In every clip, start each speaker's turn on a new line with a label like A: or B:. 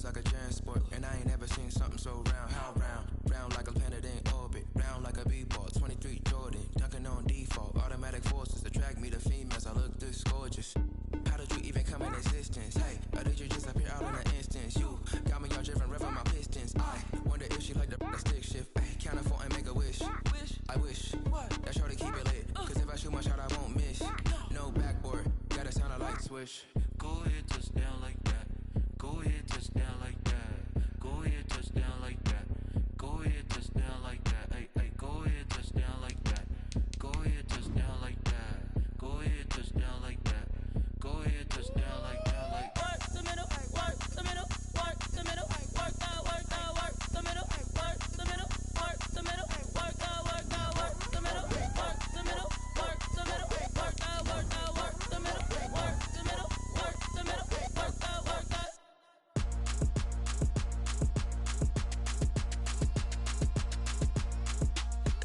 A: moves like a transport. And I ain't never seen something so round. How round? Round like a planet in orbit. Round like a b-ball. 23 Jordan. Dunking on default. Automatic forces attract me to females. I look this gorgeous. How did you even come in existence? Hey, or did you just appear out in an instance? You got me all driven, revving my pistons. I wonder if she like the stick shift. Hey, count it 4 and make a wish. I wish that shorty keep it lit. Cause if I shoot my shot, I won't miss. No backboard, gotta sound a light switch.
B: Go ahead, touch down like that. Go ahead, touch down like that. Go ahead, touch down like that. Go ahead, touch down like that. Hey, hey, go ahead, touch down like that. Go ahead, touch down like that. Go ahead, touch down like that. Go ahead, touch down like that. Like
C: work the middle, work the middle, work the middle, work that, work the middle, work the middle, work the middle, work that, work the middle, work the middle, work the middle, work that, work the middle, work the middle, work the middle, work that, work that.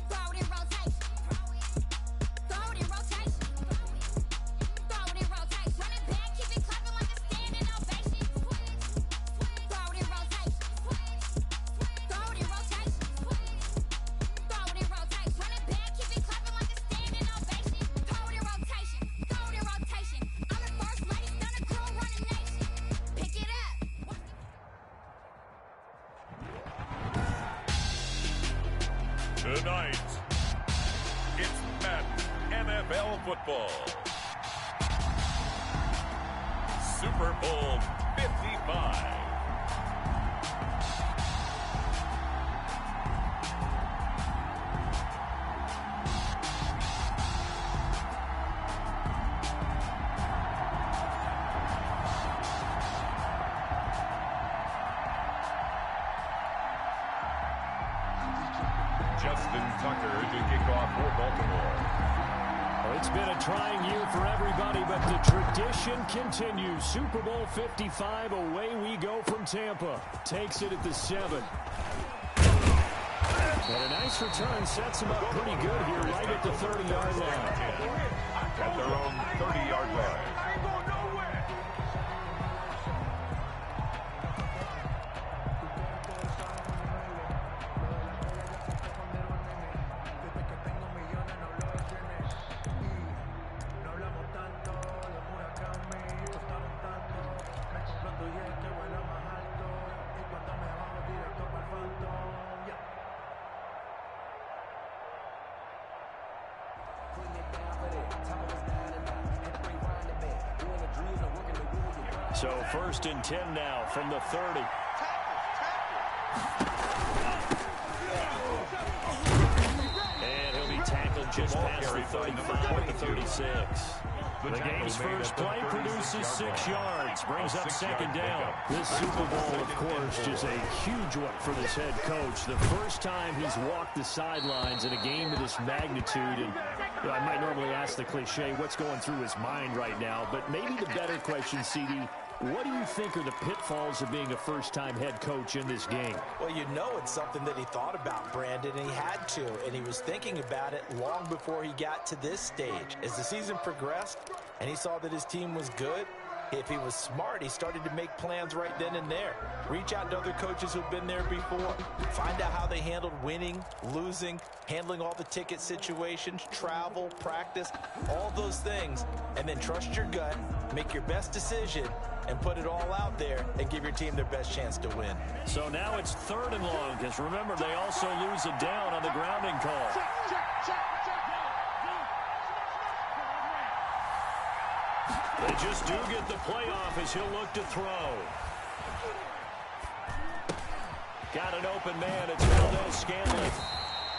D: Throw it in rotation. Throw it in rotation. Throw it in rotation. Run it back, keep it clapping like a standing ovation. Throw it in rotation. Throw it in rotation. Throw it in rotation. Run it back, keep it clapping like a standing ovation. Throw it in rotation. Throw it in rotation. I'm the first lady, stunner crew, running nation. Pick it up.
E: Tonight, it's Madden NFL football. Super Bowl 55. Justin Tucker to kick off for Baltimore.
F: Well, it's been a trying year for everybody, but the tradition continues. Super Bowl 55, away we go from Tampa. Takes it at the 7. And a nice return sets him up pretty good here right at the 30-yard line.
E: At their own 30-yard line.
F: So 1st and 10 now from the 30. And he'll be tackled just past the 35 at the 36. The game's first play produces 6 yards, brings up 2nd down. This Super Bowl, of course, just a huge one for this head coach. The first time he's walked the sidelines in a game of this magnitude. And I might normally ask the cliche, what's going through his mind right now? But maybe the better question, CD, what do you think are the pitfalls of being a first-time head coach in this game?
G: Well, you know it's something that he thought about, Brandon, and he had to. And he was thinking about it long before he got to this stage. As the season progressed and he saw that his team was good, if he was smart, he started to make plans right then and there. Reach out to other coaches who've been there before. Find out how they handled winning, losing, handling all the ticket situations, travel, practice, all those things. And then trust your gut, make your best decision, and put it all out there and give your team their best chance to win.
F: So now it's 3rd and long, because remember, they also lose a down on the grounding call. They just do get the playoff as he'll look to throw. Got an open man. It's Valdez-Scantling.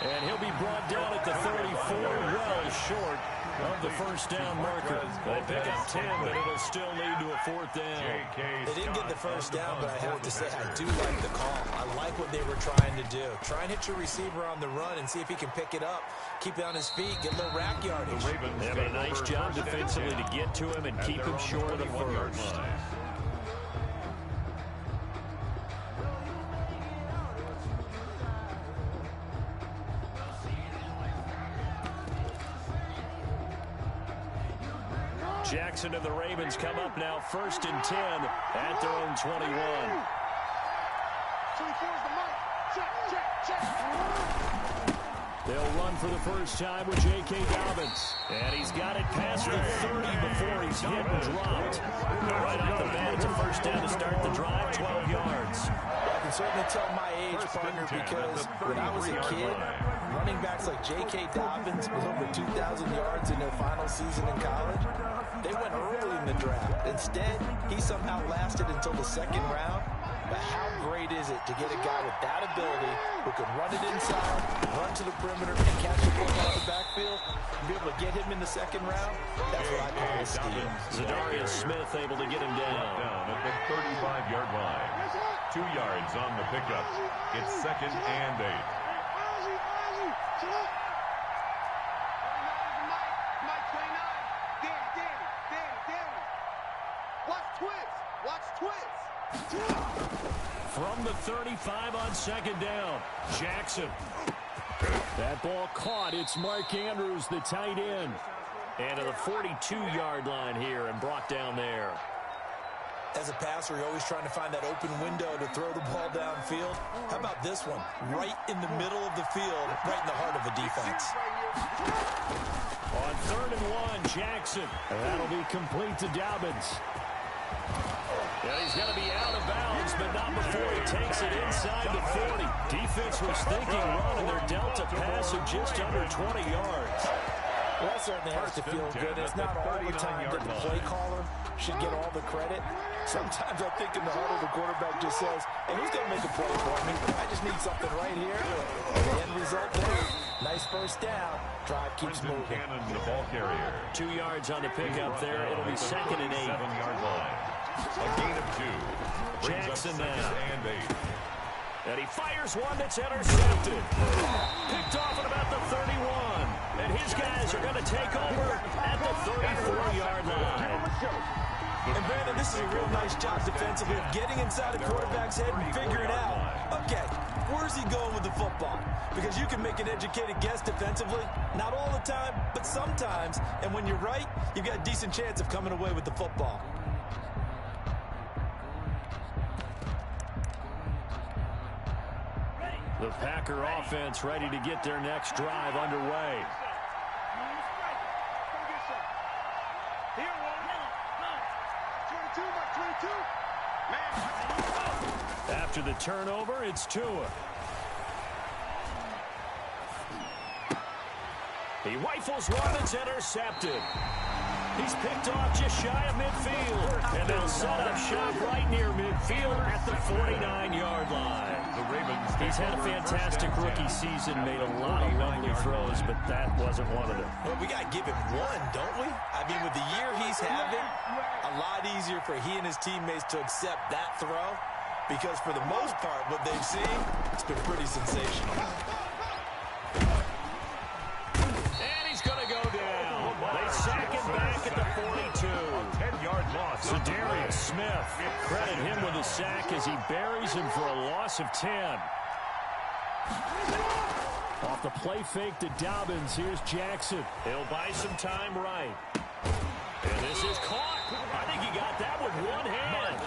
F: And he'll be brought down at the 34, well short of the first down marker. They pick up 10, but it'll still lead to a 4th down.
G: They didn't get the first down, but I have to say I do like the call. I like what they were trying to do. Try and hit your receiver on the run and see if he can pick it up. Keep it on his feet, get a little rack yardage.
F: They have a nice job defensively to get to him and keep him short of the first. Jackson and the Ravens come up now 1st and 10 at their own 21. They'll run for the first time with J.K. Dobbins. And he's got it past the 30 before he's hit and dropped. Right off the bat, it's a first down to start the drive, 12 yards.
G: I can certainly tell my age, partner, because when I was a kid, running backs like J.K. Dobbins with over 2,000 yards in their final season in college, they went early in the draft. Instead, he somehow lasted until the second round. But how great is it to get a guy with that ability who can run it inside, run to the perimeter, and catch the ball out of the backfield, and be able to get him in the second round? That's what I call a steal.
F: Zadarius Smith able to get him down.
E: Down at the 35-yard line. 2 yards on the pickup. It's 2nd and 8.
F: From the 35 on 2nd down, Jackson. That ball caught. It's Mark Andrews, the tight end. And to the 42-yard line here and brought down there.
G: As a passer, you're always trying to find that open window to throw the ball downfield. How about this one? Right in the middle of the field, right in the heart of a defense.
F: On 3rd and 1, Jackson. And that'll be complete to Dobbins. Yeah, he's going to be out of bounds, but not before he takes it inside the 40. Defense was thinking run, and they're dealt a pass of just under 20 yards.
G: Well, that certainly has to feel good. It's not all the time that the play caller should get all the credit. Sometimes I think in the huddle, the quarterback just says, hey, who's going to make a play for me? I just need something right here. And the end result there, nice first down. Drive keeps moving.
E: Cannon, the ball carrier.
F: 2 yards on the pickup there. It'll be 2nd and 8.
E: 7-yard line. A gain of 2.
F: Jackson now.
E: 2nd and 8.
F: And he fires one that's intercepted. Picked off at about the 31. And his guys are going to take over at the 34-yard line.
G: And Brandon, this is a real nice job defensively of getting inside the quarterback's head and figuring out, okay, where's he going with the football? Because you can make an educated guess defensively. Not all the time, but sometimes. And when you're right, you've got a decent chance of coming away with the football.
F: The Packer offense ready to get their next drive underway. After the turnover, it's Tua. He rifles one that's intercepted. He's picked off just shy of midfield. And they'll set up shop right near midfield at the 49-yard line.
E: The Ravens.
F: He's had a fantastic rookie season, made a lot of lovely throws, but that wasn't one of them.
G: Well, we got to give him one, don't we? I mean, with the year he's having, a lot easier for he and his teammates to accept that throw, because for the most part, what they've seen, it's been pretty sensational.
F: And he's going to go down. They sack him back at the 42.
E: 10-yard loss.
F: Zadarius Smith, credit him with a sack as he buries him for a loss of 10. Off the play fake to Dobbins, here's Jackson. He'll buy some time right. And this is caught. I think he got that with one hand.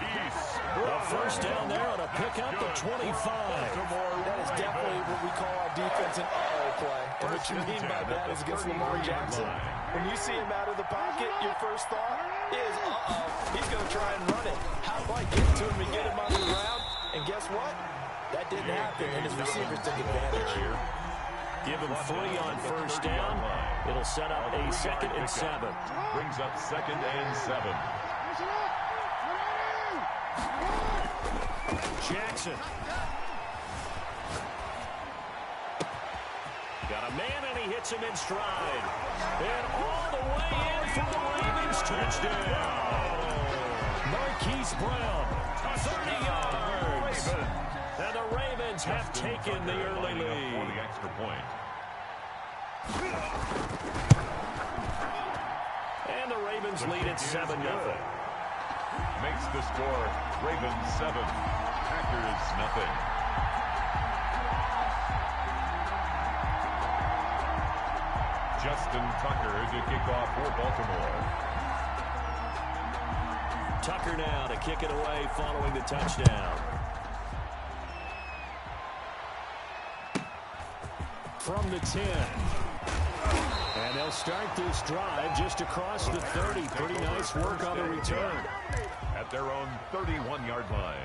F: A first down there on a pickup to 25.
G: That is definitely what we call our defense an uh-oh play. And what you mean by that is against Lamar Jackson. When you see him out of the pocket, your first thought is, uh-oh, he's going to try and run it. How do I get to him and get him on the ground? And guess what? That didn't happen, and his receivers took advantage here.
F: Give him 3 on first down. It'll set up a 2nd and 7.
E: Brings up 2nd and 7.
F: Jackson. Got a man, and he hits him in stride. And all the way in for the Ravens touchdown. Marquise Brown, 30 yards. And the Ravens have taken the early lead.
E: For the extra point.
F: And the Ravens lead at 7-0.
E: Makes the score Ravens 7, Packers nothing. Justin Tucker to kick off for Baltimore.
F: Tucker now to kick it away following the touchdown. from the 10. And they'll start this drive just across the 30. Pretty nice work on the return.
E: At their own 31-yard line.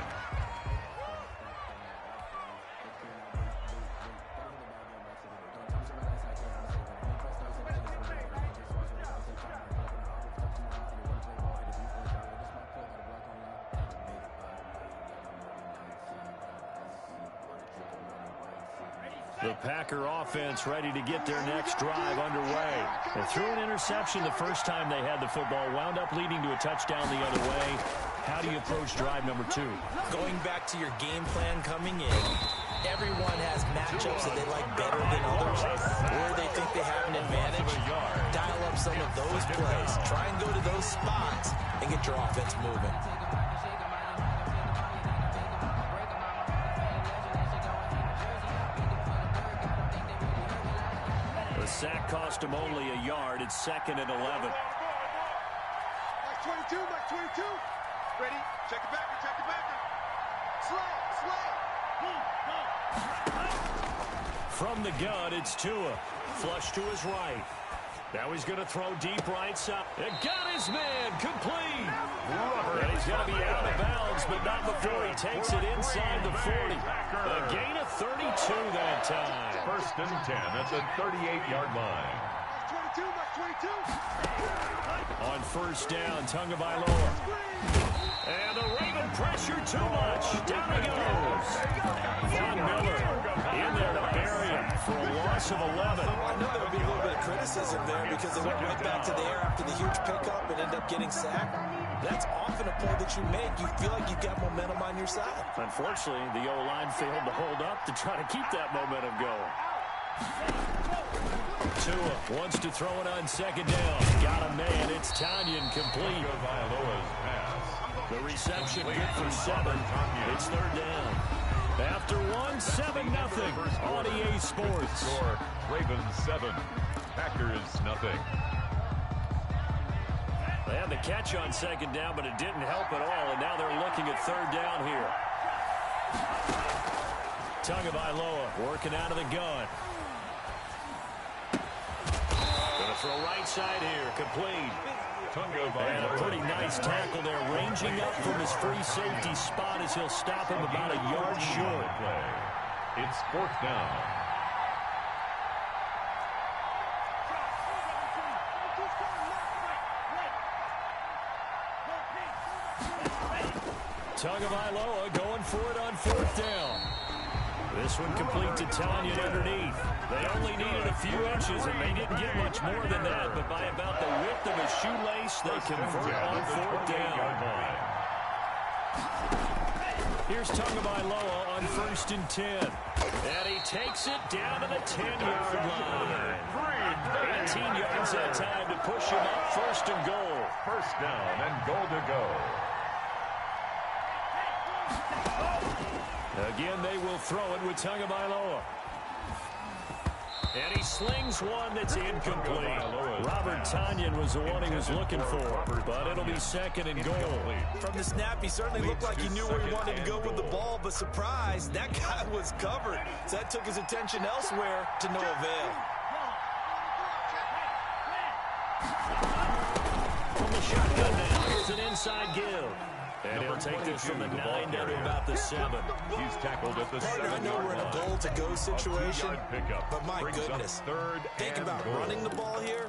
F: The Packer offense ready to get their next drive underway. They threw an interception the first time they had the football, wound up leading to a touchdown the other way. How do you approach drive number 2?
G: Going back to your game plan coming in, everyone has matchups that they like better than others, or they think they have an advantage. Dial up some of those plays. Try and go to those spots and get your offense moving.
F: The sack cost him only a yard. It's 2nd and 11.
H: Mike 22, Mike 22. Ready? Check it back, check it back. Slow.
F: From the gun, it's Tua. Flush to his right. Now he's going to throw deep right side. It got his man complete. And he's going to be out of bounds, but not before he takes it inside the 40. A gain of 32 that time.
E: 1st and 10 at the 38-yard line.
H: Mike 22, Mike 22.
F: On 1st down, Tagovailoa. And the Raven pressure too much. Down he goes. Von Miller in there to bury him for a loss of 11.
G: I know there would be a little bit of criticism there because they went right back to the air after the huge pickup and ended up getting sacked. That's often a play that you make. You feel like you've got momentum on your side.
F: Unfortunately, the O-line failed to hold up to try to keep that momentum going. Tua wants to throw it on 2nd down. Got a man. It's Tanyan complete.
E: Tagovailoa's pass.
F: The reception good for 7. It's 3rd down. After 1, 7-0 on EA Sports.
E: Score, Ravens 7, Packers nothing.
F: They had the catch on 2nd down, but it didn't help at all, and now they're looking at 3rd down here. Tagovailoa working out of the gun. Going to throw right side here, complete. And a pretty nice tackle there, ranging up from his free safety spot as he'll stop him about a yard short.
E: It's 4th down.
F: Tagovailoa going for it on 4th down. This one complete to Tanyan underneath. They only needed a few inches, and they didn't get much more than that, but by about the width of his shoelace, they convert on 4th down. Here's Tagovailoa on 1st and 10. And he takes it down to the 10-yard line. 18 yards that time to push him up 1st and goal.
E: 1st down and goal to go.
F: Again, they will throw it with Tagovailoa. And he slings one that's incomplete. Robert Tanyan was the one he was looking for, but it'll be 2nd and goal.
G: From the snap, he certainly looked like he knew where he wanted to go with the ball, but surprise, that guy was covered. So that took his attention elsewhere to no avail.
F: From the shotgun now, here's an inside give. And he'll take this from the 9 down to about the 7.
E: He's tackled at the 7-yard line.
G: I know we're in a goal-to-go situation, but my goodness, think about running the ball here.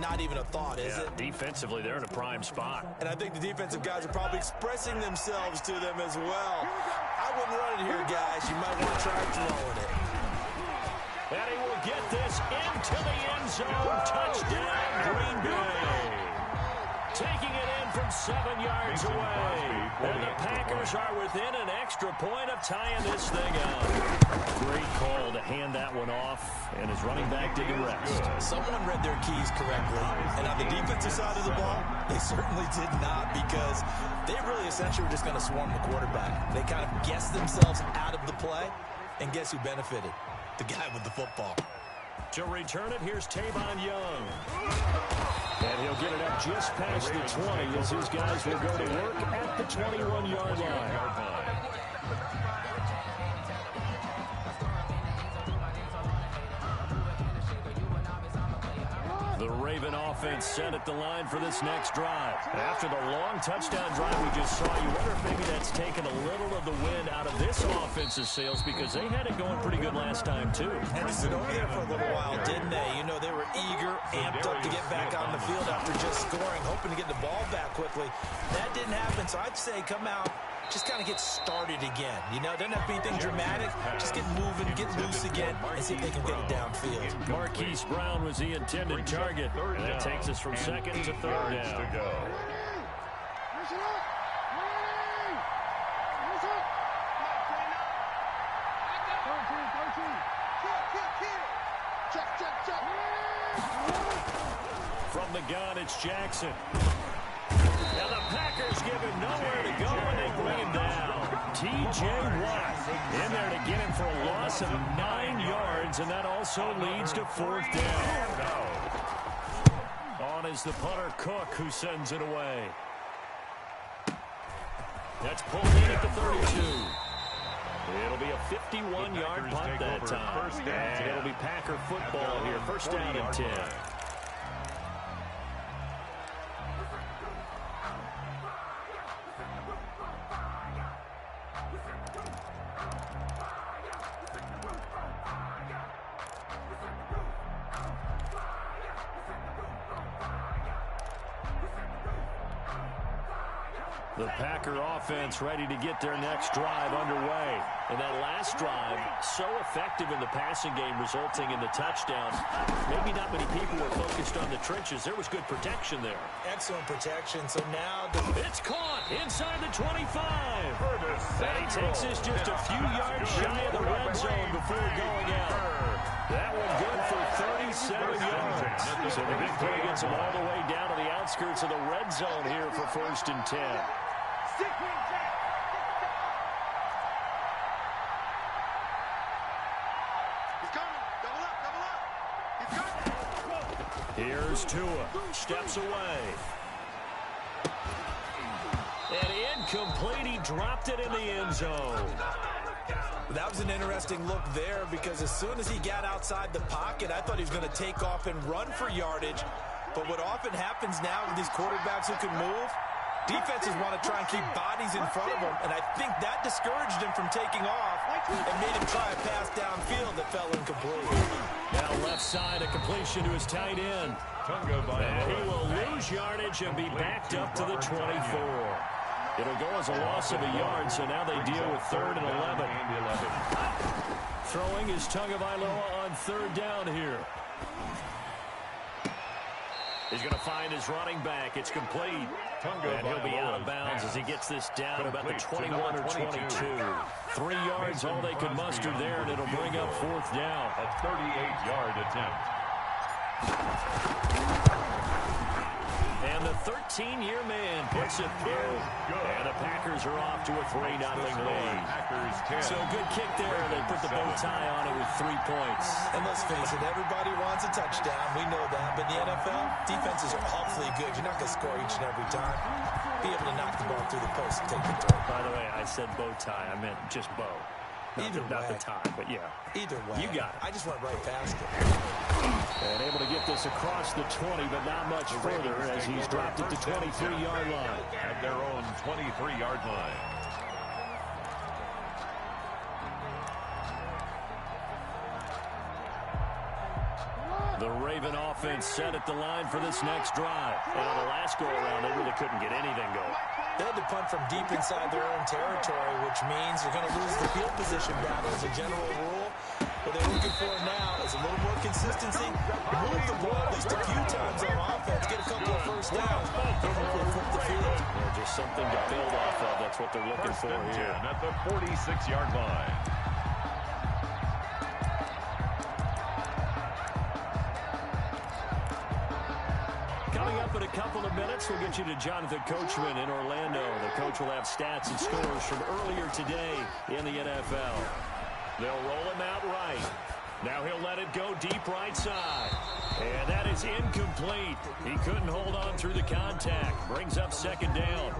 G: Not even a thought, is it?
F: Defensively, they're in a prime spot.
G: And I think the defensive guys are probably expressing themselves to them as well. I wouldn't run it here, guys. You might want to try throwing it.
F: And he will get this into the end zone. Touchdown, Green Bay. Taking it in from 7 yards away. And the Packers are within an extra point of tying this thing up. Great call to hand that one off, and his running back did the rest.
G: Someone read their keys correctly, and on the defensive side of the ball, they certainly did not, because they really essentially were just going to swarm the quarterback. They kind of guessed themselves out of the play, and guess who benefited? The guy with the football.
F: To return it, here's Tavon Young. And he'll get it up just past the 20 as his guys will go to work at the 21-yard line. Raven offense set at the line for this next drive. After the long touchdown drive we just saw, you wonder if maybe that's taken a little of the wind out of this offense's sails because they had it going pretty good last time, too.
G: And they stood over there for a little while, didn't they? You know, they were eager, amped up to get back on the field after just scoring, hoping to get the ball back quickly. That didn't happen, so I'd say come out, just kind of get started again. You know, doesn't have to be anything dramatic. Just get moving, get loose again, and see if they can get it downfield.
F: Marquise Brown was the intended target. And that takes us from second to third down. From the gun, it's Jackson. Now the Packers give him nowhere to go, and they bring him down. T.J. Watt in there to get him for a loss of 9 yards, and that also leads to fourth down. On is the punter, Cook, who sends it away. That's pulled in at the 32. It'll be a 51-yard punt that time. And it'll be Packer football here. First down and 10. The Packer offense ready to get their next drive underway. And that last drive, so effective in the passing game, resulting in the touchdown. Maybe not many people were focused on the trenches. There was good protection there.
G: Excellent protection. So now
F: it's caught inside the 25. And he takes this just a few yards shy of the red zone before going out. That one good for 37 yards. So the big play gets him all the way down to the outskirts of the red zone here for first and 10. Here's Tua. Steps away. And incomplete. He dropped it in the end zone.
G: That was an interesting look there because as soon as he got outside the pocket, I thought he was going to take off and run for yardage. But what often happens now with these quarterbacks who can move, defenses want to try and keep bodies in front of them, and I think that discouraged him from taking off and made him try a pass downfield that fell incomplete.
F: Now left side, a completion to his tight end. And he will lose yardage and be backed up to the 24. It'll go as a loss of a yard, so now they deal with 3rd and 11. Throwing is Tagovailoa on third down here. He's going to find his running back. It's complete. And he'll be out of bounds as he gets this down about the 21 or 22. 3 yards, all they could muster there, and it'll bring up fourth down.
E: A 38-yard attempt.
F: And the 13-year man puts it through. And the Packers are off to a 3-0 lead. So good kick there. They put the bow tie on it with 3 points.
G: And let's face it, everybody wants a touchdown. We know that. But in the NFL, defenses are awfully good. You're not going to score each and every time. Be able to knock the ball through the post and take the throw.
F: By the way, I said bow tie. I meant just bow. Not the tie, but yeah.
G: Either way.
F: You got it.
G: I just went right past it.
F: And able to get this across the 20, but not much further as he's dropped it to 23-yard line.
E: At their own 23-yard line.
F: The Raven offense set at the line for this next drive. And on the last go-around, they really couldn't get anything going.
G: They had to punt from deep inside their own territory, which means they're going to lose the field position battle as a general rule. What they're looking for now is a little more consistency, move the ball at least a few times on offense, get a couple of first downs, and hopefully flip the field.
F: Yeah, just something to build off of. That's what they're looking for here.
E: At the 46-yard line.
F: Coming up in a couple of minutes, we'll get you to Jonathan Coachman in Orlando. The coach will have stats and scores from earlier today in the NFL. They'll roll him out right. Now he'll let it go deep right side. And that is incomplete. He couldn't hold on through the contact. Brings up second down.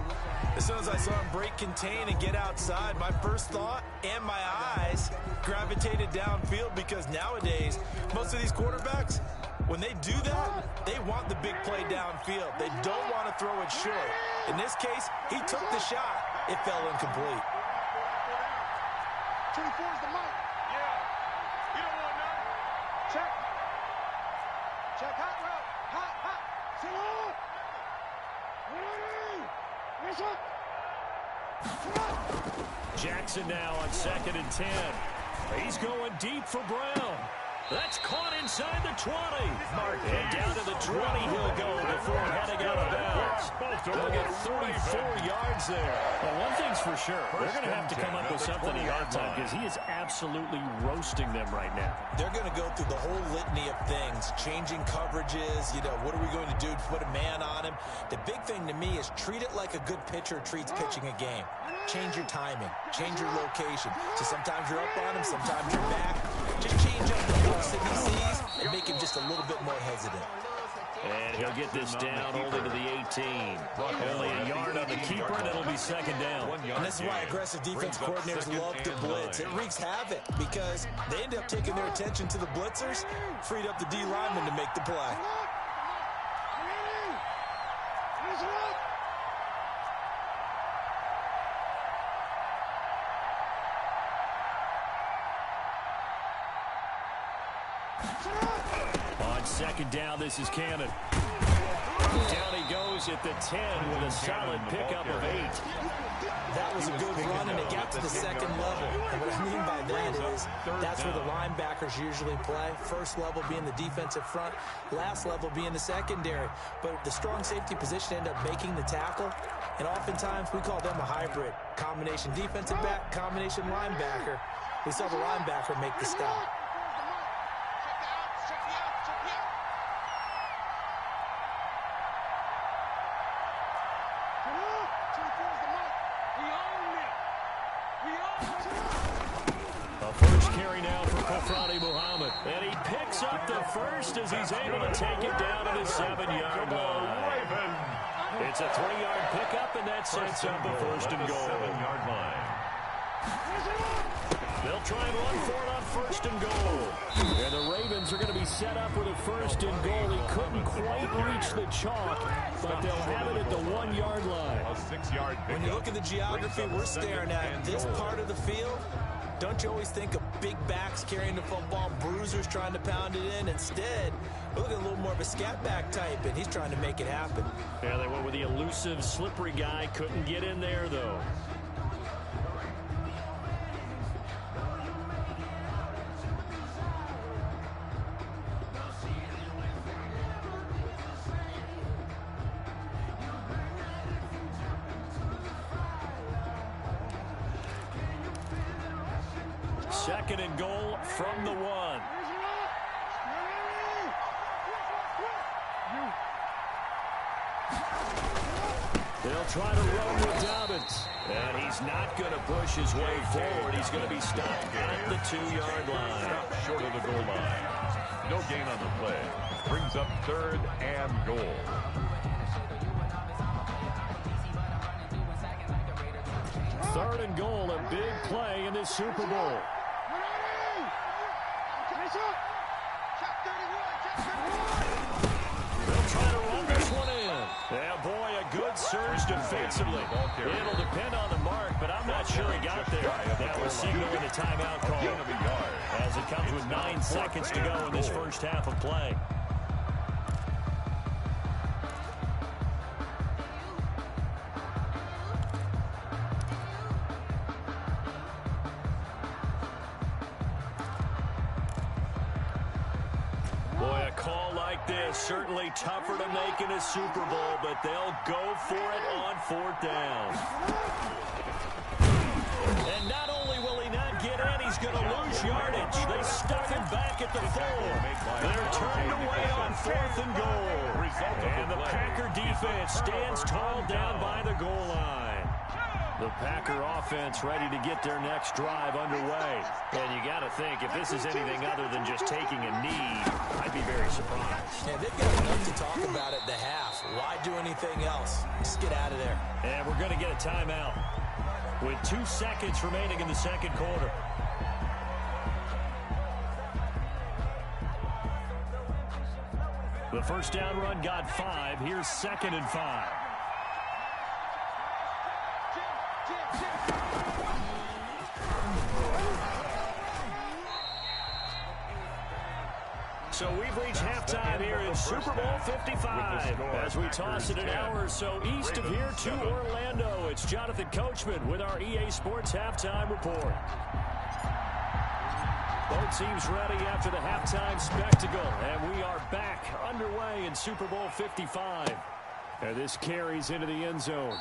G: As soon as I saw him break contain and get outside, my first thought and my eyes gravitated downfield because nowadays, most of these quarterbacks, When they do that, they want the big play downfield. They don't want to throw it short. In this case, he took the shot. It fell incomplete.
H: 24 is the mic. Yeah. You don't want none. Check. Check. Hot route. Hot, hot. Sit up. Ready. Raise up.
F: Jackson now on 2nd and 10. He's going deep for Brown. That's caught inside the 20. And down to the 20 he'll go before heading out of bounds. They'll get 34 yards there. Well, one thing's for sure. They're going to have to come up with something in halftime because he is absolutely roasting them right now.
G: They're going to go through the whole litany of things, changing coverages, what are we going to do to put a man on him? The big thing to me is treat it like a good pitcher treats pitching a game. Change your timing, change your location. So sometimes you're up on him, sometimes you're back. Just change up the looks that he sees and make him just a little bit more hesitant.
F: And he'll get this down only to the 18. Only a yard on the keeper, and it'll be 2nd down.
G: And this is why aggressive defense coordinators love to blitz. It wreaks havoc because they end up taking their attention to the blitzers, freed up the D lineman to make the play.
F: On 2nd down, this is Cannon. Down he goes at the 10 with a solid pickup of 8.
G: That was a good run, and it got to the 2nd level. And what I mean by that is that's where the linebackers usually play. First level being the defensive front, last level being the secondary. But the strong safety position ended up making the tackle, and oftentimes we call them a hybrid. Combination defensive back, combination linebacker. We saw the linebacker make the stop.
F: And he picks up the first as he's able to take it down to the 7-yard line. It's a 3-yard pickup, and that sets up a 1st and goal.
E: 7-yard line.
F: They'll try and run for it on 1st and goal. And the Ravens are going to be set up with a 1st and goal. He couldn't quite reach the chalk, but they'll have it at the 1-yard line.
E: A 6-yard pickup.
G: When you look at the geography we're staring at, this part of the field, don't you always think of big backs carrying the football, bruisers trying to pound it in? Instead, we're looking at a little more of a scat back type, and he's trying to make it happen.
F: Yeah, they went with the elusive, slippery guy. Couldn't get in there, though. Second and goal from the 1. They'll try to run with Dobbins. And he's not going to push his way forward. He's going to be stopped at the 2-yard line.
E: Stopped short of the goal line. No gain on the play. Brings up 3rd and goal.
F: 3rd and goal, a big play in this Super Bowl. They'll try to run this one in. Yeah, boy, a good surge defensively. It'll depend on the mark, but I'm not sure he got there. That was signaling the timeout call as it comes with 9 seconds to go in this first half of play. Certainly tougher to make in a Super Bowl, but they'll go for it on 4th down. And not only will he not get in, he's going to lose yardage. They stuff him back at the 4. They're turned away on 4th and goal. And the Packer defense stands tall down by the goal line. The Packer offense ready to get their next drive underway. And you got to think, if this is anything other than just taking a knee, I'd be very surprised.
G: Yeah, they've got enough to talk about at the half. Why do anything else? Just get out of there.
F: And we're going to get a timeout with 2 seconds remaining in the 2nd quarter. The first down run got 5. Here's 2nd and 5. So we've reached halftime here in Super Bowl 55 as we toss it an hour or so east of here to Orlando. It's Jonathan Coachman with our EA Sports Halftime Report. Both teams ready after the halftime spectacle, and we are back underway in Super Bowl 55. And this carries into the end zone.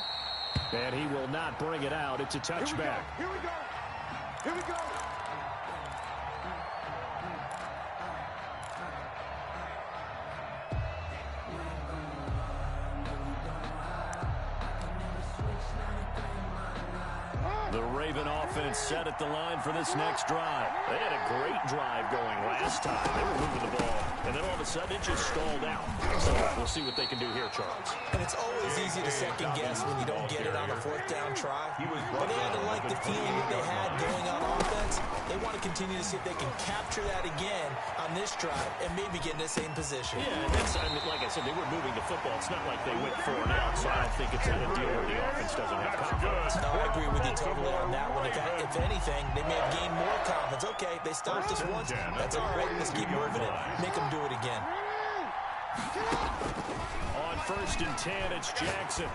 F: And he will not bring it out. It's a touchback.
H: Here we go. Here we go.
F: The Raven offense set at the line for this next drive. They had a great drive going last time. They were moving the ball, and then all of a sudden it just stalled out. So we'll see what they can do here, Charles.
G: And it's always easy to second guess when you don't get it on a 4th down try. But they had to like the feeling that they had going on offense. They want to continue to see if they can capture that again on this drive and maybe get in the same position.
F: Yeah, and that's, I mean, like I said, they were moving the football. It's not like they went 4 and out, so I don't think it's a deal where the offense doesn't have confidence.
G: No, I agree with you totally on that one. If anything, they may have gained more confidence. Okay, they stopped us once. That's all right. Let's keep moving it. Make them do it again.
F: On 1st and 10, it's Jackson.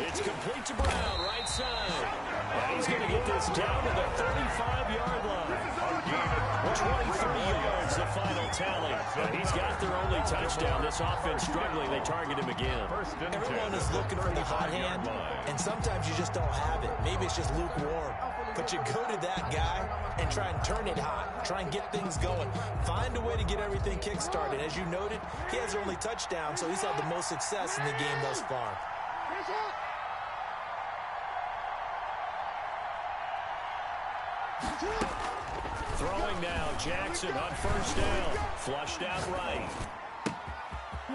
F: It's complete to Brown, right side. And he's going to get this down to the 35-yard line. 23 yards, the final tally. And he's got their only touchdown. This offense struggling. They target him again.
G: Everyone is looking for the hot hand, and sometimes you just don't have it. Maybe it's just lukewarm. But you go to that guy and try and turn it hot. Try and get things going. Find a way to get everything kick-started. As you noted, he has their only touchdown, so he's had the most success in the game thus far.
F: Throwing now, Jackson on 1st down. Flushed out right.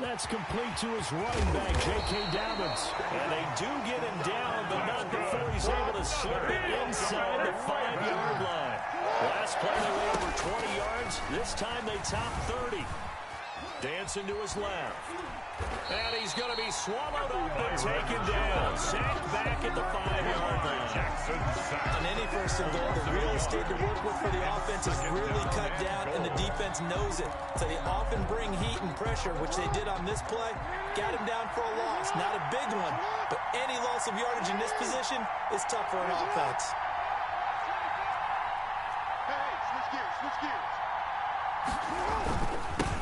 F: That's complete to his running back, J.K. Dobbins. And they do get him down, but not before he's able to slip it inside the 5-yard line. Last play they were over 20 yards. This time they top 30. Dancing to his left. And he's going to be swallowed up and taken down. Sacked back at the 5-yard line.
G: On any 1st and goal, the real estate to work with for the offense is really cut down, and the defense knows it. So they often bring heat and pressure, which they did on this play. Got him down for a loss. Not a big one, but any loss of yardage in this position is tough for an offense.
H: Hey, switch gears, switch gears.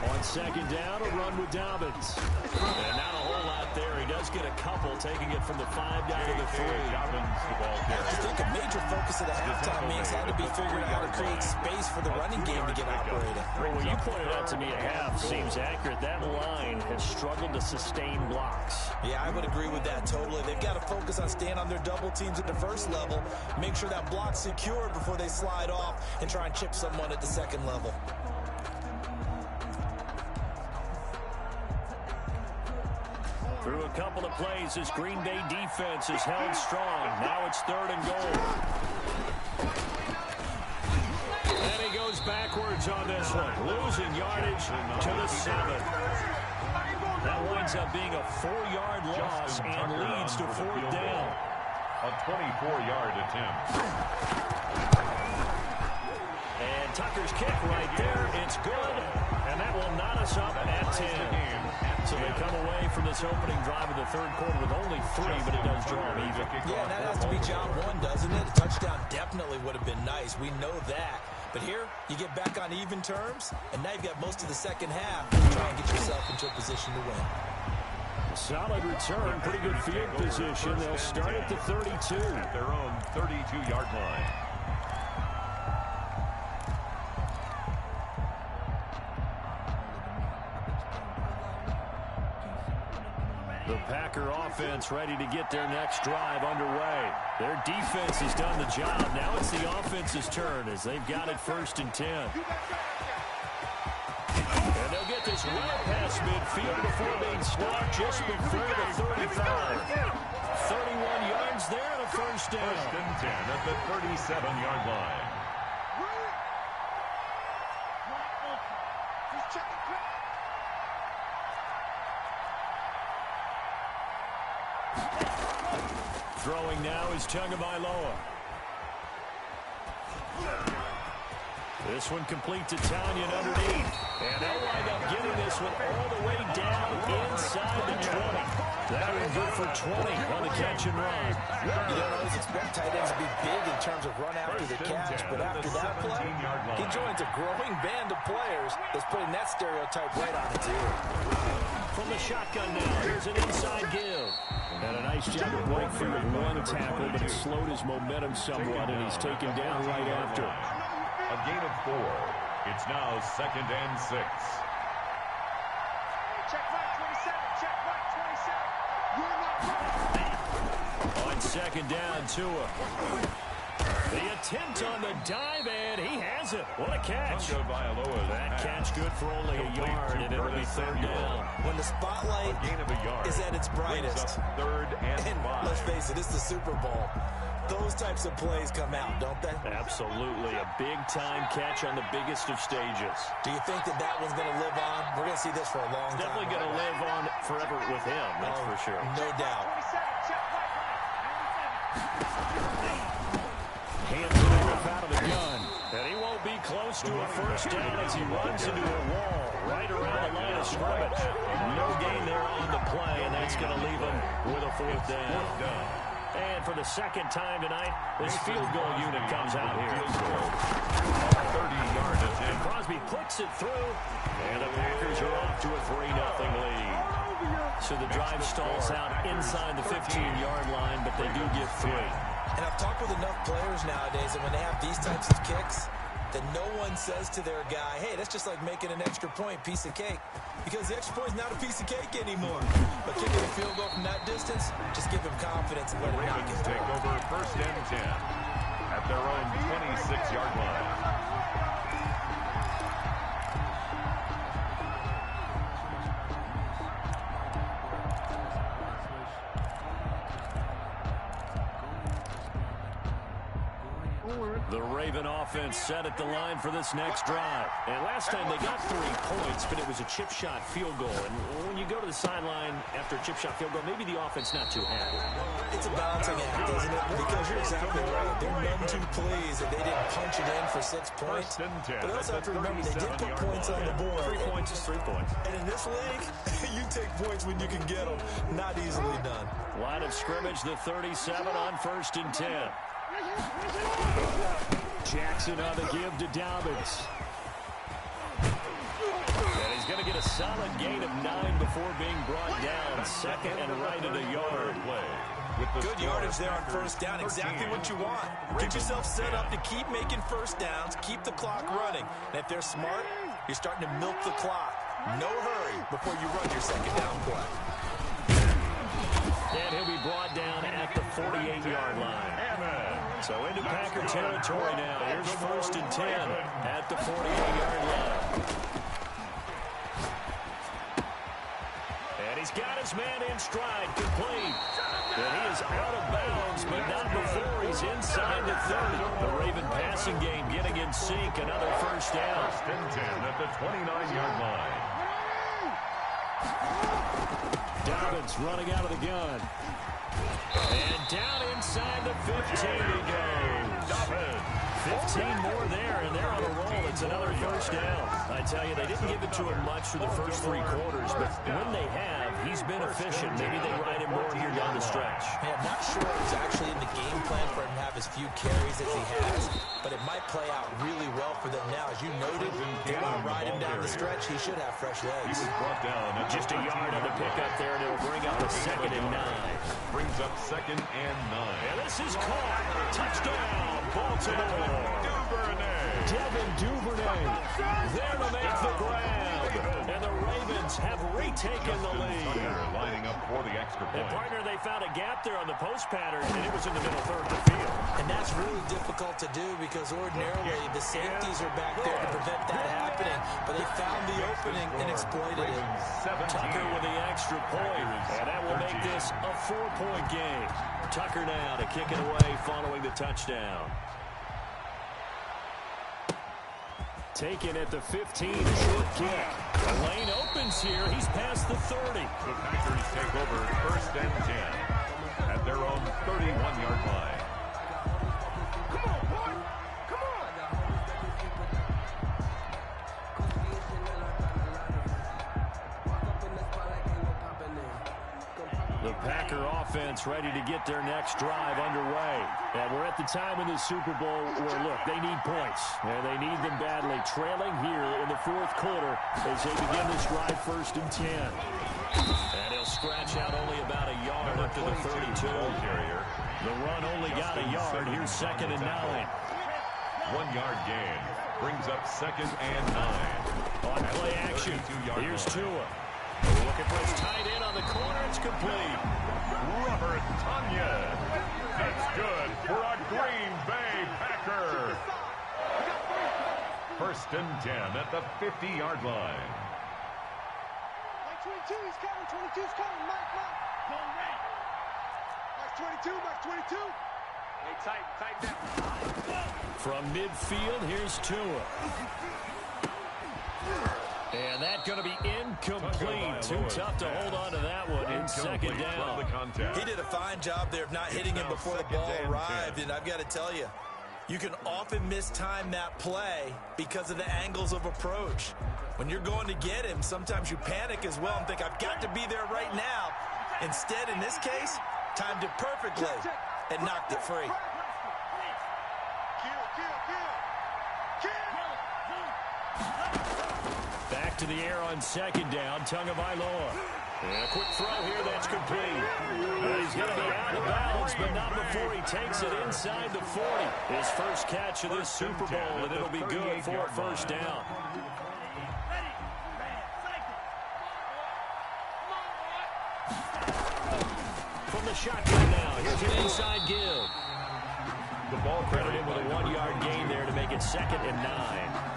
F: On 2nd down, a run with Dobbins. And not a whole lot there. He does get a couple, taking it from the 5 down to the 3.
G: I think a major focus of the halftime means had to be figuring out how to create space for the running game to get operating.
F: Well, what you pointed out to me at half seems accurate. That line has struggled to sustain blocks.
G: Yeah, I would agree with that totally. They've got to focus on staying on their double teams at the 1st level, make sure that block's secure before they slide off and try and chip someone at the 2nd level.
F: Through a couple of plays, this Green Bay defense is held strong. Now it's 3rd and goal. And he goes backwards on this one, losing yardage to the 7. That winds up being a 4-yard loss and leads to 4th down.
E: A 24-yard attempt.
F: And Tucker's kick right there. It's good. And that will knot us up at 10. So they come away from this opening drive of the 3rd quarter with only 3, but it does draw them even.
G: Yeah, that has to be job 1, doesn't it? A touchdown definitely would have been nice. We know that. But here, you get back on even terms, and now you've got most of the 2nd half to try and get yourself into a position to win.
F: Solid return, pretty good field position. They'll start at the 32.
E: At their own 32-yard line.
F: The Packer offense ready to get their next drive underway. Their defense has done the job. Now it's the offense's turn as they've got it 1st and 10. And they'll get this right past midfield before being stopped just before the 35. 31 yards there and a 1st down.
E: 1st and 10 at the 37-yard line.
H: Just check it.
F: Throwing now is Tagovailoa. This one complete to Tanyan underneath. And they'll wind up getting this one all the way down inside the 20. That one good for 20 on the catch and run.
G: You don't always expect tight ends to be big in terms of run after the catch, but after that play, he joins a growing band of players that's putting that stereotype right on its ear.
F: From the shotgun now, here's an inside give. And a nice job of breakthrough with one tackle, but it slowed his momentum somewhat, and he's taken down right after.
E: A gain of 4. It's now 2nd and 6.
H: Check right, 27. Check right, 27. You're not right.
F: On 2nd down, Tua. The attempt on the dive, and he has it. What a catch. That catch good for only a yard, and it'll be 3rd down.
G: When the spotlight is at its brightest, and let's face it, it's the Super Bowl, those types of plays come out, don't they?
F: Absolutely. A big-time catch on the biggest of stages.
G: Do you think that that one's going to live on? We're going to see this for a long time.
F: Definitely going to live on forever with him, that's for sure.
G: No doubt.
H: 27. Check right.
F: Hands it off out of the gun. And he won't be close to a first down as he runs into a wall right around the line of scrimmage. No gain there on the play, and that's going to leave him with a 4th down. And for the 2nd time tonight, this field goal unit comes out here.
E: 30-yard attempt.
F: And Crosby puts it through, and the Packers are off to a 3-0 lead. So the drive stalls out inside the 15-yard line, but they do get 3.
G: And I've talked with enough players nowadays that when they have these types of kicks, that no one says to their guy, hey, that's just like making an extra point, piece of cake. Because the extra point is not a piece of cake anymore. But kicking a field goal from that distance, just give him confidence and let him knock it.
E: Take over 1st and 10 at their own 26-yard line.
F: The Raven offense set at the line for this next drive. And last time they got 3 points, but it was a chip shot field goal. And when you go to the sideline after a chip shot field goal, maybe the offense not too happy.
G: It's a balancing act, isn't it? Because you're exactly right. They're none too pleased that they didn't punch it in for 6 points. But also have to remember they did put points on the board.
F: 3 points is 3 points.
G: And in this league, you take points when you can get them. Not easily done.
F: Line of scrimmage, the 37 on 1st and 10. Jackson on the give to Dobbins. And he's going to get a solid gain of 9 before being brought down. 2nd and right at a yard.
G: Good yardage there on 1st down. Exactly what you want. Get yourself set up to keep making 1st downs, keep the clock running. And if they're smart, you're starting to milk the clock. No hurry before you run your 2nd down play.
F: And he'll be brought down at the 48-yard line. So into Packer territory now. Here's 1st and 10 at the 48-yard line. And he's got his man in stride, complete. And he is out of bounds, but not before he's inside the 30. The Raven passing game getting in sync. Another 1st down.
E: 1st and 10 at the 29-yard line.
F: Dobbins running out of the gun. And down inside the 15 he goes. Dobbins. 15 more there, and they're on a roll. It's another 1st down. I tell you, they didn't give it to him much for the first 3 quarters, but when they have, he's been efficient. Maybe they ride him more here down the stretch.
G: Yeah, I'm not sure it was actually in the game plan for him to have as few carries as he has, but it might play out really well for them now. As you noted, they want to ride him down the stretch. He should have fresh legs.
E: He was brought down at
F: Just a yard on the pickup there, and it'll bring up a 2nd and 9.
E: Brings up 2nd and 9.
F: And this is caught. Touchdown, Baltimore. Devin Duvernay there to make the grab. And the Ravens have retaken the lead.
E: Lining up for the extra point.
F: And partner, they found a gap there on the post pattern, and it was in the middle third of the field.
G: And that's really difficult to do because ordinarily the safeties are back there to prevent that happening. But they found the opening and exploited it.
F: Tucker with the extra point. And that will make this a 4-point game. Tucker now to kick it away following the touchdown. Taken at the 15, short kick. The lane opens here. He's past the 30.
E: The Packers take over 1st and 10. 31-yard line.
H: Come on, boy. Come on.
F: The Packer offense ready to get their next drive underway. And we're at the time in the Super Bowl where, look, they need points. And they need them badly. Trailing here in the fourth quarter as they begin this drive 1st and 10. And he'll scratch out only about a yard up to the 32. The run only got a yard. Here's 2nd and 9.
E: 1-yard gain. Brings up 2nd and 9.
F: On play action, here's Tua. Looking for his tight end on the corner. It's complete.
E: Robert Tonyan. That's good for a Green Bay Packer. 1st and 10 at the 50-yard line.
H: Mike 22, he's coming. 22's coming. Mike. Mike 22, Mike 22. Hey, tight down.
F: From midfield, here's Tua. And that's going to be incomplete. Too tough to hold on to that one in 2nd down.
G: He did a fine job there of not hitting him before the ball arrived. And I've got to tell you, you can often mistime that play because of the angles of approach. When you're going to get him, sometimes you panic as well and think, I've got to be there right now. Instead, in this case, timed it perfectly and knocked it free.
F: Back to the air on 2nd down. Tagovailoa. And a quick throw here that's complete. He's going to be out of bounds, but not before he takes it inside the 40. His first catch of this Super Bowl, and it'll be good for a 1st down. From the shotgun now, here's an inside give.
E: The ball
F: Credited with a 1-yard gain there to make it 2nd and 9.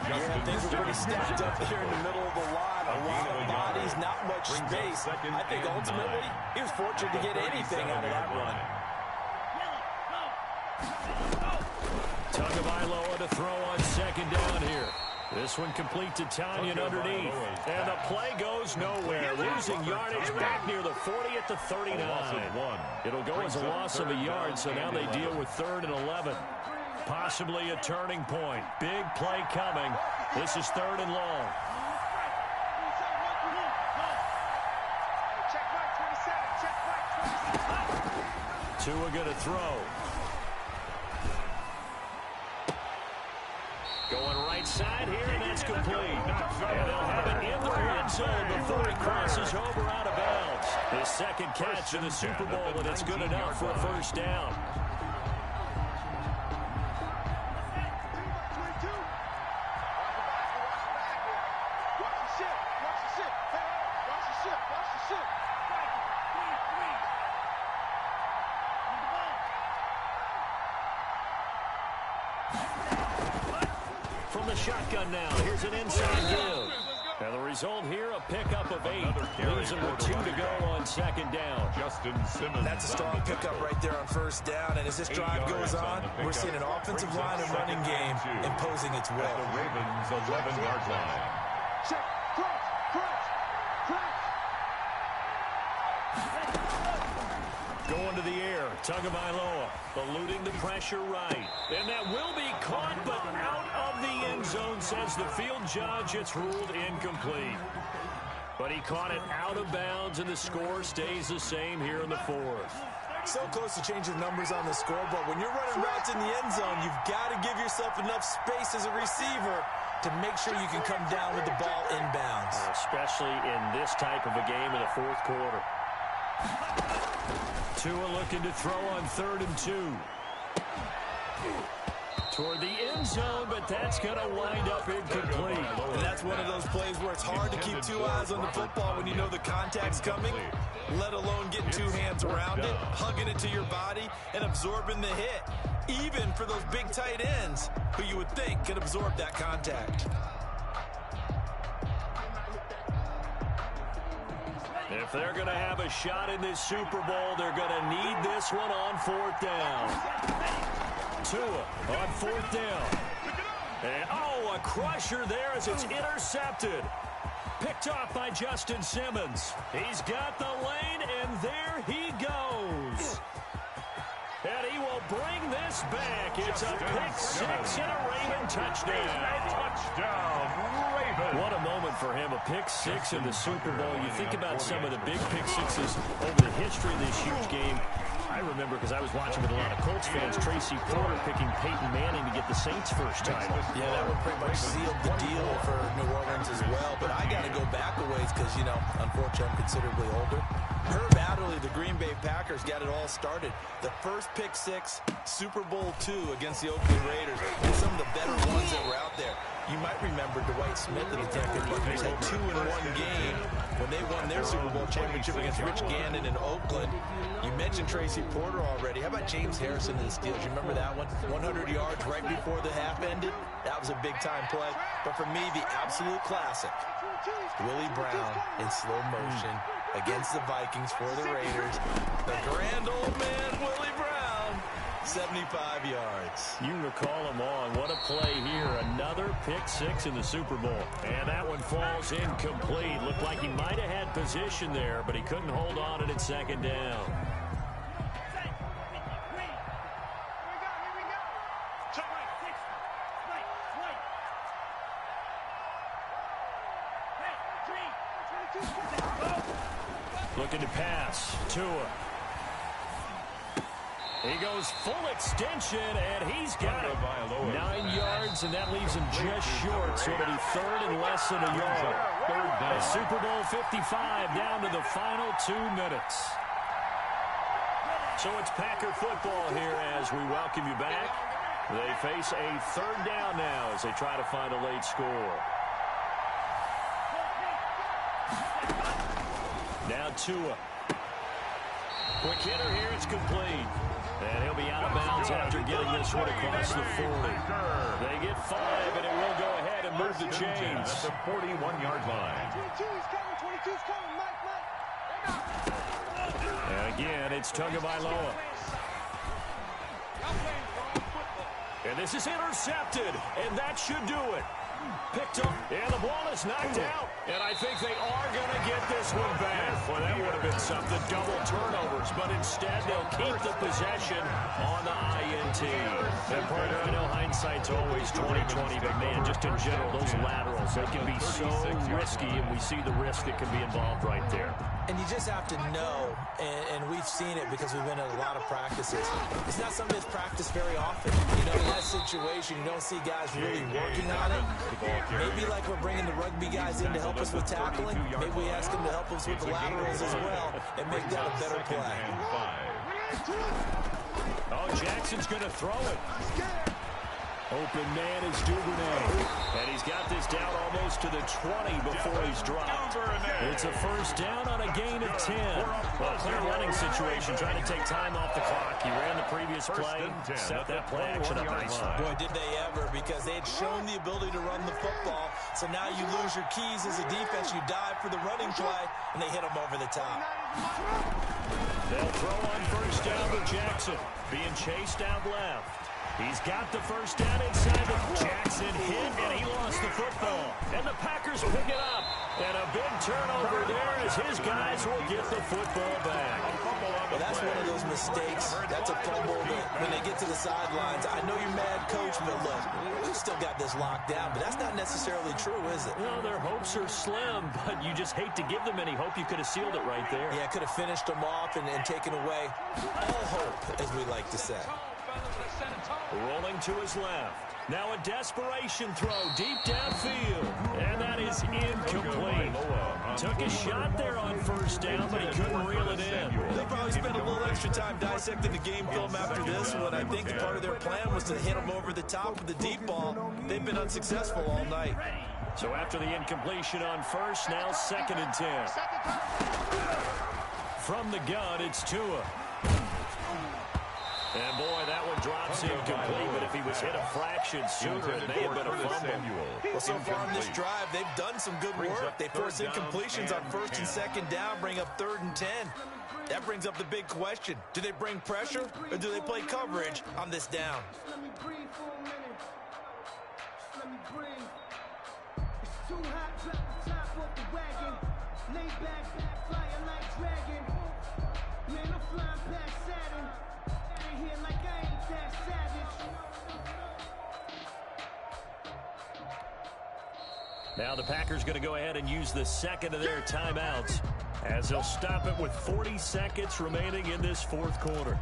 G: Yeah, things are pretty stacked up here in the middle of the line. A lot of bodies, not much space. I think ultimately he was fortunate to get anything out of that run.
F: Tagovailoa to throw on 2nd down here. This one complete to Tonyan underneath. And the play goes nowhere. Losing yardage back near the 40 at the 39. It'll go as a loss of a yard, so now they deal with 3rd and 11. Possibly a turning point. Big play coming. This is 3rd and long.
H: Check Mike 27.
F: Tua going to throw. Going right side here, and that's complete. And they'll have it in the red zone before he crosses over out of bounds. His 2nd catch of the Super Bowl, and it's good enough for a 1st down. From the shotgun now, here's an inside give. And the result here, a pickup of 8. Leaves him with 2 to go on 2nd down.
E: Justin Simmons.
G: That's a strong pickup right there on 1st down. And as this drive goes on, we're seeing an offensive line and running game imposing its will.
E: The Ravens' 11-yard line.
H: Check, cross.
F: Going to the air, Tagovailoa eluding the pressure right. And that will be caught, but out of the end zone, says the field judge. It's ruled incomplete. But he caught it out of bounds, and the score stays the same here in the 4th.
G: So close to changing numbers on the scoreboard. When you're running routes in the end zone, you've got to give yourself enough space as a receiver to make sure you can come down with the ball inbounds.
F: Especially in this type of a game in the 4th quarter. Tua looking to throw on 3rd and 2. Toward the end zone, but that's going to wind up incomplete.
G: And that's one of those plays where it's hard to keep 2 eyes on the football when you know the contact's coming, let alone getting 2 hands around it, hugging it to your body, and absorbing the hit, even for those big tight ends who you would think could absorb that contact.
F: If they're going to have a shot in this Super Bowl, they're going to need this one on 4th down. Tua on 4th down. And, a crusher there as it's intercepted. Picked off by Justin Simmons. He's got the lane, and there he goes. this back. It's a pick six and a Raven touchdown.
E: Touchdown, Raven.
F: What a moment for him, a pick six in the Super Bowl. You think about some of the big pick sixes over the history of this huge game. I remember, because I was watching with a lot of Colts fans, Tracy Porter picking Peyton Manning to get the Saints' first title.
G: Yeah, that one pretty much sealed the deal for New Orleans as well. But I got to go back a ways because, you know, unfortunately I'm considerably older. Herb Adderley, the Green Bay Packers, got it all started. The first pick six, Super Bowl II against the Oakland Raiders, and some of the better ones that were out there. You might remember Dwight Smith of the Tampa Bay Buccaneers had 2 in one game when they won their Super Bowl championship against Rich Gannon in Oakland. You mentioned Tracy Porter already. How about James Harrison of the Steelers? You remember that one? 100 yards right before the half ended? That was a big-time play. But for me, the absolute classic, Willie Brown in slow motion against the Vikings for the Raiders. The grand old man, Willie Brown, 75 yards.
F: You recall them on. What a play here. Another pick six in the Super Bowl. And that one falls incomplete. Looked like he might have had position there, but he couldn't hold on it at second down. Looking to pass. Tua. He goes full extension, and he's got it. 9 yards, and that leaves him just short, so it'll be third and less than a yard. A Super Bowl 55 down to the final 2 minutes. So it's Packer football here as we welcome you back. They face a third down now as they try to find a late score. Now Tua. Quick hitter here, it's complete. And he'll be out of bounds after getting this one across the 40. They get 5, and it will go ahead and move the chains.
E: At the 41-yard line.
H: 22's coming, Mike.
F: And again, it's Tagovailoa. And this is intercepted, and that should do it. Picked up, and the ball is knocked out. And I think they are going to get this one back. Well, that would have been something, double turnovers. But instead, they'll keep the possession on the INT. And partner, I know hindsight's always 20/20, but man, just in general, those laterals, they can be so risky, and we see the risk that can be involved right there.
G: And you just have to know, and we've seen it because we've been at a lot of practices. It's not something that's practiced very often. You know, in that situation, you don't see guys really working on it. Maybe like we're bringing the rugby guys in to help us with tackling. Maybe we ask them to help us with the laterals as well and make that a better play.
F: Oh, Jackson's going to throw it. Open man is Duvernay. And he's got this down almost to the 20 before he's dropped. It's a first down on a gain of 10. Well, clear running situation, trying to take time off the clock. He ran the previous play, set that play action up nicely.
G: Boy, did they ever, because they had shown the ability to run the football. So now you lose your keys as a defense. You dive for the running play, and they hit them over the top.
F: They'll throw on first down to Jackson, being chased out left. He's got the first down inside the Jackson hit, and he lost the football. And the Packers pick it up. And a big turnover there as his guys will get the football back.
G: Well, that's one of those mistakes. That's a fumble that when they get to the sidelines, I know you're mad, Coach, but look, we've still got this locked down. But that's not necessarily true, is it?
F: Well, their hopes are slim, but you just hate to give them any hope. You could have sealed it right there.
G: Yeah, could have finished them off and taken away all hope, as we like to say.
F: Rolling to his left. Now a desperation throw deep downfield. And that is incomplete. Took a shot there on first down, but he couldn't reel it in.
G: They'll probably spend a little extra time dissecting the game film after this one. I think part of their plan was to hit him over the top with the deep ball. They've been unsuccessful all night.
F: So after the incompletion on first, now 2nd and 10. From the gun, it's Tua. And boy, that one drops incomplete, but if he was hit a fraction sooner, it may have been a fumble.
G: Well, so far on this drive, they've done some good work. They force incompletions on first and second down, bring up 3rd and 10. That brings up the big question. Do they bring pressure, or do they play coverage on this down?
I: Let me breathe for a minute. Just let me breathe. It's too hot, drop the top off the wagon. Lay back, flying like dragon. Man, I'm flying past Saturn. Out of here like I ain't that sad.
F: Now the Packers going to go ahead and use the second of their timeouts as they'll stop it with 40 seconds remaining in this fourth quarter.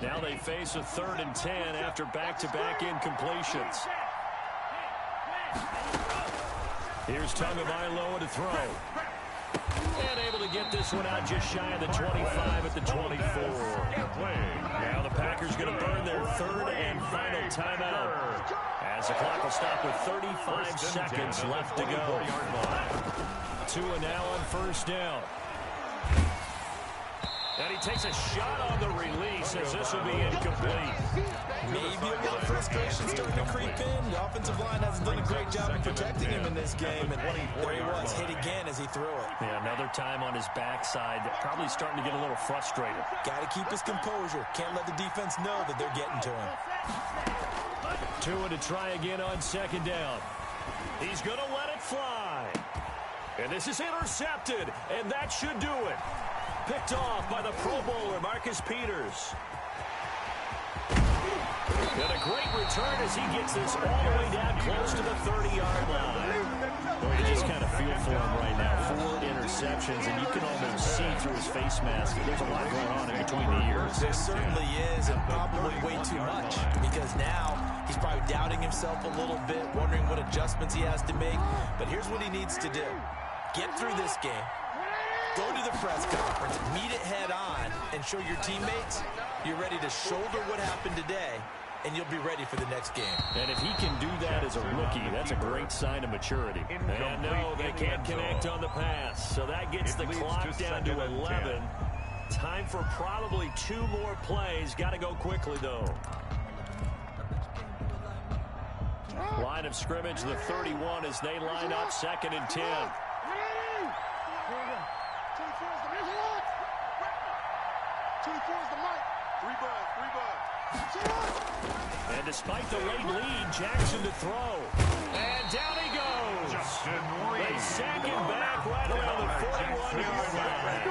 F: Now they face a 3rd and 10 after back-to-back incompletions. Here's Tagovailoa to throw. And able to get this one out just shy of the 25 at the 24. Now the Packers going to burn their 3rd and final timeout as the clock will stop with 35 seconds left to go. Tua now on 1st down. And he takes a shot on the release as this will be incomplete.
G: Maybe a little frustration starting to creep in. The offensive line hasn't done a great job of protecting him in this game. And there he was, hit again as he threw it.
F: Yeah, another time on his backside. Probably starting to get a little frustrated.
G: Got to keep his composure. Can't let the defense know that they're getting to him.
F: Tua to try again on 2nd down. He's going to let it fly. And this is intercepted. And that should do it. Picked off by the Pro Bowler, Marcus Peters. And a great return as he gets this all the way down close to the 30-yard line. Well, you just kind of feel for him right now. 4 interceptions, and you can almost see through his face mask that there's a lot going on in between the ears.
G: There certainly is, and probably way too much, because now he's probably doubting himself a little bit, wondering what adjustments he has to make. But here's what he needs to do. Get through this game. Go to the press conference, meet it head on, and show your teammates you're ready to shoulder what happened today, and you'll be ready for the next game.
F: And if he can do that as a rookie, that's a great sign of maturity. And no, they can't connect on the pass, so that gets the clock down to 11. Time for probably 2 more plays. Got to go quickly, though. Line of scrimmage, the 31, as they line up 2nd and 10. And despite the late lead, Jackson to throw. And down he goes. They sack him back right around the 41-yard line.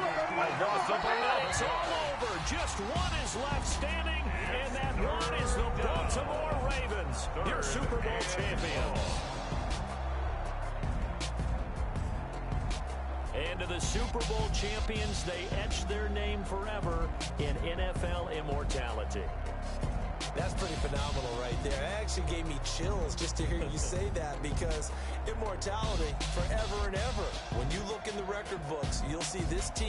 F: And it's all over. Just one is left standing, and that one is the Baltimore Ravens, your Super Bowl champions. And to the Super Bowl champions, they etched their name forever in NFL immortality.
G: That's pretty phenomenal right there. It actually gave me chills just to hear you say that, because immortality forever and ever. When you look in the record books, you'll see this team